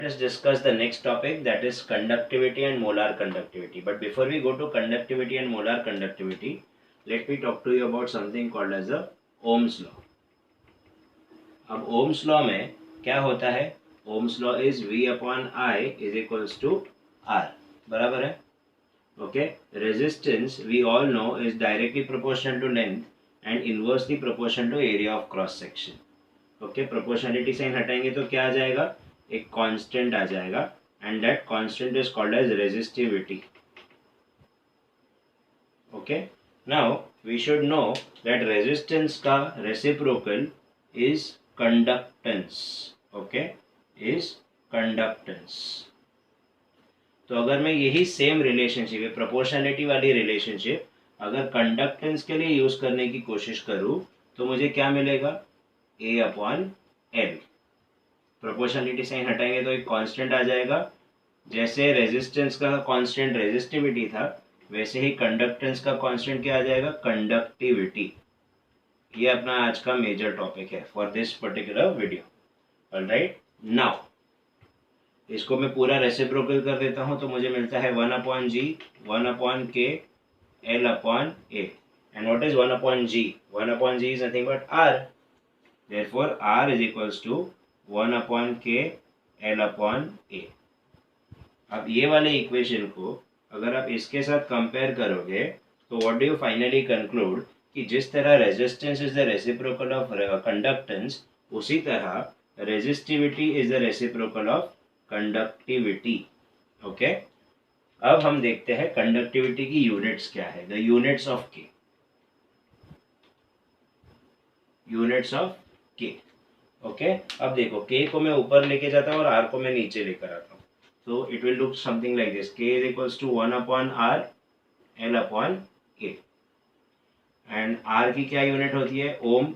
Let us discuss the next topic, that is conductivity and molar conductivity. But before we go to conductivity and molar conductivity, let me talk to you about something called as the Ohm's law. अब Ohm's law में क्या होता है? Ohm's law is V upon I is equals to R. बराबर है? Okay. Resistance we all know is directly proportional to length and inversely proportional to area of cross section. Okay. Proportionality sign हटाएंगे तो क्या आ जाएगा? एक constant आ जाएगा and that constant is called as resistivity. Okay. Now we should know that resistance का reciprocal is conductance. Okay, is conductance. तो अगर मैं यही सेम रिलेशनशिप है, प्रोपोर्शनलिटी वाली रिलेशनशिप अगर कंडक्टेंस के लिए यूज करने की कोशिश करूं तो मुझे क्या मिलेगा? A upon L. Proportionality sign हटाएंगे तो एक कांस्टेंट आ जाएगा. जैसे रेजिस्टेंस का कांस्टेंट रेजिस्टिविटी था, वैसे ही कंडक्टेंस का कांस्टेंट क्या आ जाएगा? कंडक्टिविटी. ये अपना आज का मेजर टॉपिक है for this particular video. Alright, now इसको मैं पूरा रेसिप्रोकल कर देता हूँ तो मुझे मिलता है 1 upon G, 1 upon K, L upon A. And what is 1 upon G? 1 upon G is nothing but R. Therefore R is equals to 1 upon K, L upon A. अब ये वाले इक्वेशन को अगर आप इसके साथ कंपेयर करोगे तो what do you finally conclude कि जिस तरह resistance is the reciprocal of conductance, उसी तरह resistivity is the reciprocal of conductivity. Okay, अब हम देखते हैं कंडक्टिविटी की यूनिट्स क्या है. द यूनिट्स ऑफ के. यूनिट्स ऑफ के. ओके, अब देखो के को मैं ऊपर लेके जाता हूँ और आर को मैं नीचे लेकर आता हूँ. So it will look something like this. K is equals to 1 upon R, L upon A. And R की क्या यूनिट होती है? Ohm.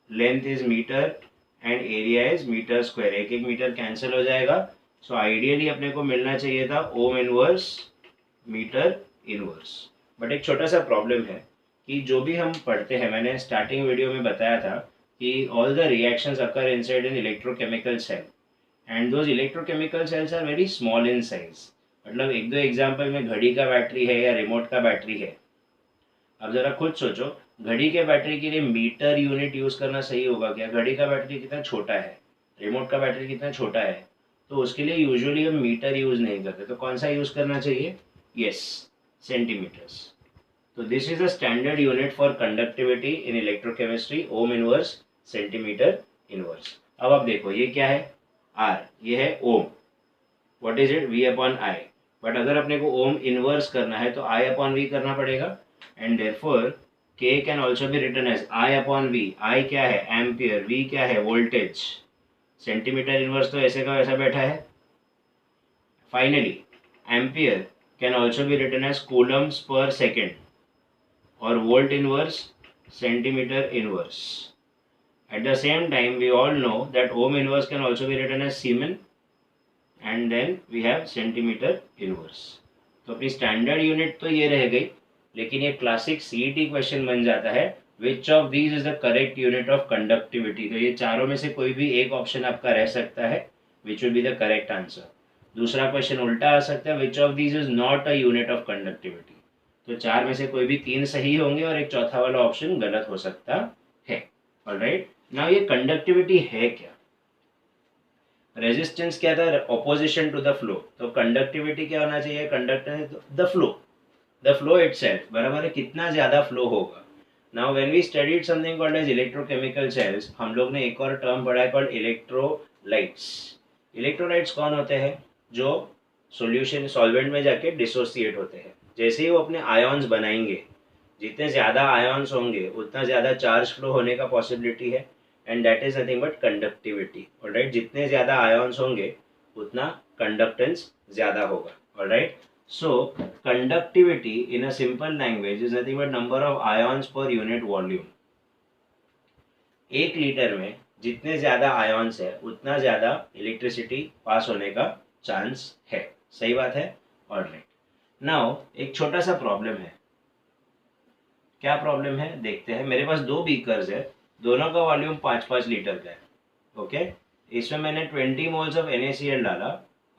Length is metre and area is metre square. एक एक मीटर कैंसिल हो जाएगा. सो आइडियली अपने को मिलना चाहिए था ohm inverse metre inverse. But एक छोटा सा प्रॉब्लम है कि जो भी हम पढ़ते हैं, मैंने स्टार्टिंग वीडियो में बताया था कि all the reactions occur inside in electrochemical cell and those electrochemical cells are very small in size. मतलब एक दो एग्जाम्पल में घड़ी का बैटरी है या रिमोट का बैटरी है. अब जरा खुद सोचो, घड़ी के बैटरी के लिए मीटर यूनिट यूज करना सही होगा क्या? घड़ी का बैटरी कितना छोटा है, रिमोट का बैटरी कितना छोटा है, तो उसके लिए यूजुअली हम मीटर यूज नहीं करते. तो कौन सा यूज करना चाहिए? Yes, centimetres. तो this is the standard unit for conductivity in electrochemistry. Ohm inverse, centimetre inverse. अब आप देखो ये क्या है? आर. ये है ohm. What is it? V upon I. But अगर अपने को ओम इनवर्स करना है तो आई अपॉन वी करना पड़ेगा. And therefore K can also be written as I upon V. I क्या है? एम्पियर. वी क्या है? वोल्टेज. सेंटीमीटर इनवर्स तो ऐसे का वैसा बैठा है. Finally ampere can also be written as coulombs per second. और volt inverse centimetre inverse. At the same time, we all know that ohm inverse can also be written as Siemens, and then we have centimeter inverse. तो अपनी standard unit तो ये रह गई, लेकिन ये classic CET question बन जाता है, which of these is the correct unit of conductivity. तो ये चारों में से कोई भी एक ऑप्शन आपका रह सकता है, which will be the correct answer. दूसरा क्वेश्चन उल्टा आ सकता है, which of these is not a unit of conductivity. तो चार में से कोई भी तीन सही होंगे और एक चौथा वाला ऑप्शन गलत हो सकता है. ऑलराइट, नाउ ये कंडक्टिविटी है क्या? रेजिस्टेंस क्या था? Opposition to the flow. तो कंडक्टिविटी क्या होना चाहिए? Conductance the flow. The flow itself. बराबर है, कितना ज्यादा फ्लो होगा. Now when we studied something called as electrochemical cells, हम लोग ने एक और टर्म पढ़ा है कॉल्ड इलेक्ट्रोलाइट्स. इलेक्ट्रोलाइट्स कौन होते हैं? जो सॉल्यूशन सॉल्वेंट में जाके डिसोसिएट होते हैं. जैसे ही वो अपने आयॉन्स बनाएंगे, जितने ज्यादा आयॉन्स होंगे उतना ज्यादा चार्ज फ्लो होने का पॉसिबिलिटी है. And that is nothing but conductivity. Alright, जितने ज्यादा आयॉन्स होंगे उतना कंडक्टेंस ज्यादा होगा. Alright, so conductivity in a simple language is nothing but number of ions per unit volume. एक लीटर में जितने ज्यादा आयॉन्स है उतना ज्यादा इलेक्ट्रिसिटी पास होने का चांस है. सही बात है. ऑलराइट, नाउ एक छोटा सा प्रॉब्लम है. क्या प्रॉब्लम है देखते हैं. मेरे पास दो बीकर्स है, दोनों का वॉल्यूम 5-5 लीटर का है. ओके, इसमें मैंने 20 मोल्स ऑफ NaCl डाला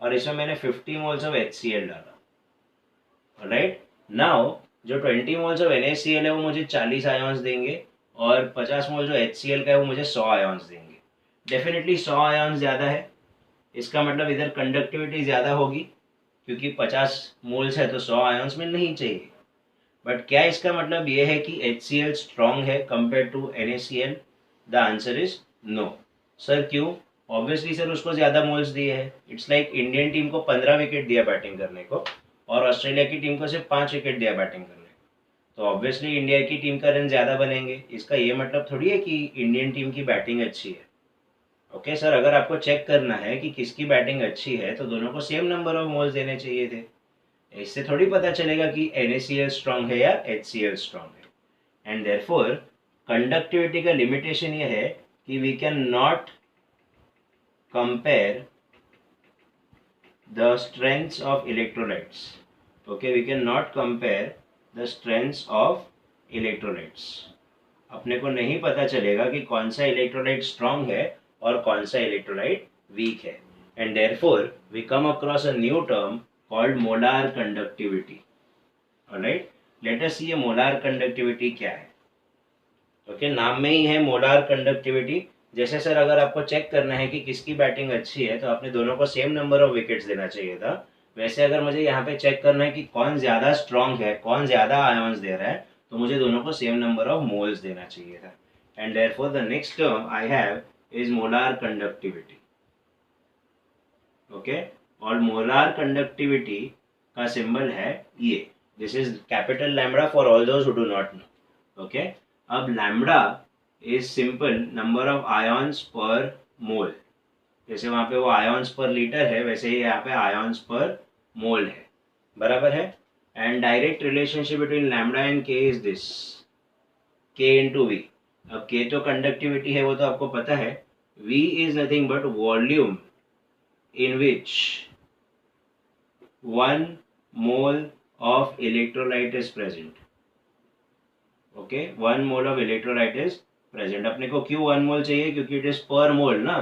और इसमें मैंने 50 मोल्स ऑफ HCl डाला। राइट नाउ जो 20 मोल्स ऑफ NaCl है वो मुझे 40 आयॉन्स देंगे और 50 मोल जो HCl का है वो मुझे 100 आयॉन्स देंगे। डेफिनेटली 100 आयॉन्स ज़्यादा है, इसका मतलब इधर कंडक्टिविटी ज़्यादा होगी क्योंकि 50 मोल्स है तो 100 आयॉन्स मिलने ही चाहिए। बट क्या इसका मतलब ये है कि HCl स्ट्रॉन्ग है compare to NaCl? The answer is no. Sir क्यों? ऑब्वियसली सर उसको ज़्यादा मोल्स दिए हैं। इट्स लाइक इंडियन टीम को 15 विकेट दिया बैटिंग करने को और ऑस्ट्रेलिया की टीम को सिर्फ 5 विकेट दिया बैटिंग करने को, तो ऑब्वियसली इंडिया की टीम का रन ज़्यादा बनेंगे। इसका ये मतलब थोड़ी है कि इंडियन टीम की बैटिंग अच्छी है। ओके सर, अगर आपको चेक करना है कि किसकी बैटिंग अच्छी है तो दोनों को सेम नंबर ऑफ मोल्स देने चाहिए थे। इससे थोड़ी पता चलेगा कि NaCl स्ट्रॉन्ग है या HCl स्ट्रॉन्ग है। एंड देयरफॉर कंडक्टिविटी का लिमिटेशन ये है कि we can not compare the strengths of electrolytes. Okay, we can not compare the strengths of electrolytes. अपने को नहीं पता चलेगा कि कौन सा इलेक्ट्रोलाइट स्ट्रॉन्ग है और कौन सा इलेक्ट्रोलाइट वीक है। And therefore we come across a new term called molar conductivity. Alright, let us see ये molar conductivity क्या है। ओके, नाम में ही है molar conductivity। जैसे सर अगर आपको चेक करना है कि किसकी बैटिंग अच्छी है तो आपने दोनों को सेम नंबर ऑफ विकेट्स देना चाहिए था। वैसे अगर मुझे यहाँ पे चेक करना है कि कौन ज़्यादा स्ट्रॉन्ग है, कौन ज़्यादा आयॉन्स दे रहा है, तो मुझे दोनों को सेम नंबर ऑफ मोल्स देना चाहिए था। And therefore the next term I have is molar conductivity. Okay, और मोलार कंडक्टिविटी का सिंबल है ये। This is capital lambda for all those who do not know. Okay, अब lambda is simple number of ions per mole. जैसे वहाँ पे वो ions पर लीटर है वैसे ही यहाँ पे आयॉन्स पर मोल है, बराबर है। And direct relationship between lambda and के इज दिस, के इंटू वी। अब के तो कंडक्टिविटी है वो तो आपको पता है, V is nothing but volume in which 1 mole of electrolyte is present. Okay, 1 mole of electrolyte is present. अपने को क्यों 1 मोल चाहिए? क्योंकि इट इज पर मोल ना,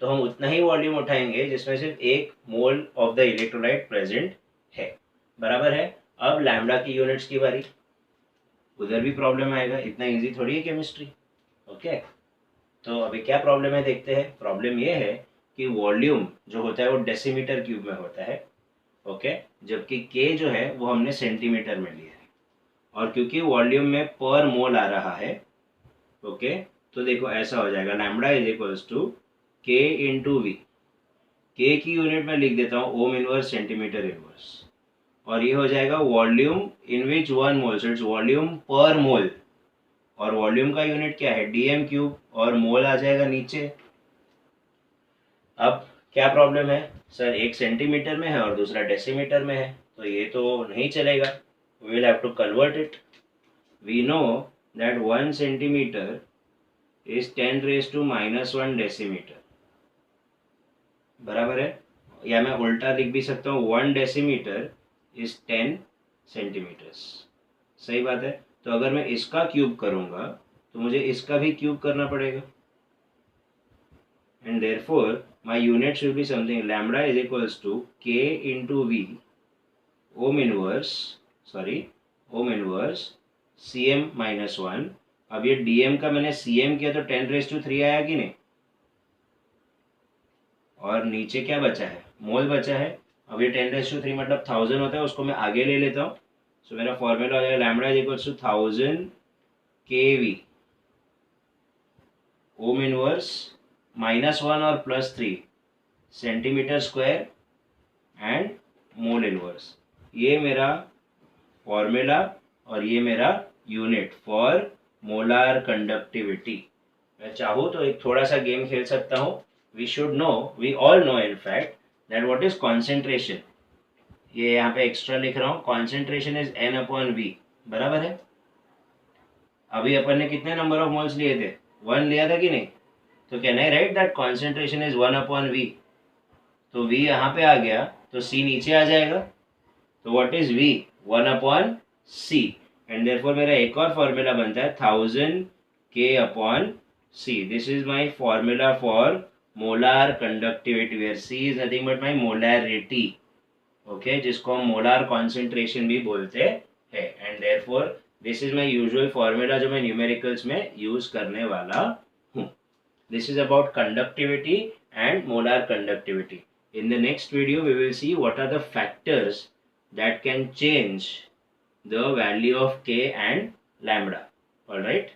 तो हम उतना ही वॉल्यूम उठाएंगे जिसमें सिर्फ 1 mole of the electrolyte present है, बराबर है। अब लैम्बडा की यूनिट्स की बारी, उधर भी प्रॉब्लम आएगा, इतना इजी थोड़ी है केमिस्ट्री। ओके, तो अभी क्या प्रॉब्लम है देखते हैं। प्रॉब्लम ये है कि वॉल्यूम जो होता है वो डेसीमीटर क्यूब में होता है। ओके, जबकि के जो है वो हमने सेंटीमीटर में लिया है। और क्योंकि वॉल्यूम में पर मोल आ रहा है, ओके, तो देखो ऐसा हो जाएगा, लैम्बडा इज इक्वल्स टू के इंटू वी। के की यूनिट में लिख देता हूँ ओम इनवर्स सेंटीमीटर इनवर्स, और ये हो जाएगा वॉल्यूम इन विच 1 मोल, सो इट्स वॉल्यूम पर मोल। और वॉल्यूम का यूनिट क्या है? डीएम क्यूब, और मोल आ जाएगा नीचे। अब क्या प्रॉब्लम है सर, एक सेंटीमीटर में है और दूसरा डेसीमीटर में है, तो ये तो नहीं चलेगा। We will have to convert it. We know that 1 centimetre is 10⁻⁻1 decimetre, बराबर है। या मैं उल्टा लिख भी सकता हूँ, 1 डेसीमीटर इज 10 सेंटीमीटर्स। सही बात है। तो अगर मैं इसका क्यूब करूँगा तो मुझे इसका भी क्यूब करना पड़ेगा। And therefore my units will be something, lambda is equals to k into v ohm inverse cm minus 1। अब ये dm का मैंने cm किया तो 10⁻³ आया कि नहीं, और नीचे क्या बचा है? मोल बचा है। अब ये 10⁻³ मतलब 1000 होता है, उसको मैं आगे ले लेता हूँ। सो मेरा फॉर्मूला हो जाएगा lambda is equals to 1000 kV ohm inverse -1 और +3 centimetre square and mole inverse. ये मेरा फॉर्मूला और ये मेरा यूनिट फॉर मोलार कंडक्टिविटी। मैं चाहूँ तो एक थोड़ा सा गेम खेल सकता हूँ। We should know, we all know in fact that what is concentration. ये यहाँ पे एक्स्ट्रा लिख रहा हूँ, कॉन्सेंट्रेशन इज N/V, बराबर है। अभी अपन ने कितने नंबर ऑफ मोल्स लिए थे? 1 लिया था कि नहीं? तो can I right that concentration is 1/V। तो V यहाँ पे आ गया तो C नीचे आ जाएगा। तो what is V? 1/C। And therefore मेरा एक और फॉर्मूला बनता है 1000 K/C। This is my formula for molar conductivity, where C is nothing but my molarity, okay, जिसको हम मोलार कॉन्सेंट्रेशन भी बोलते हैं. And therefore this is my usual formula जो मैं न्यूमेरिकल्स में यूज करने वाला हूँ. This is about conductivity and molar conductivity. In the next video, we will see what are the factors that can change the value of K and lambda. Alright.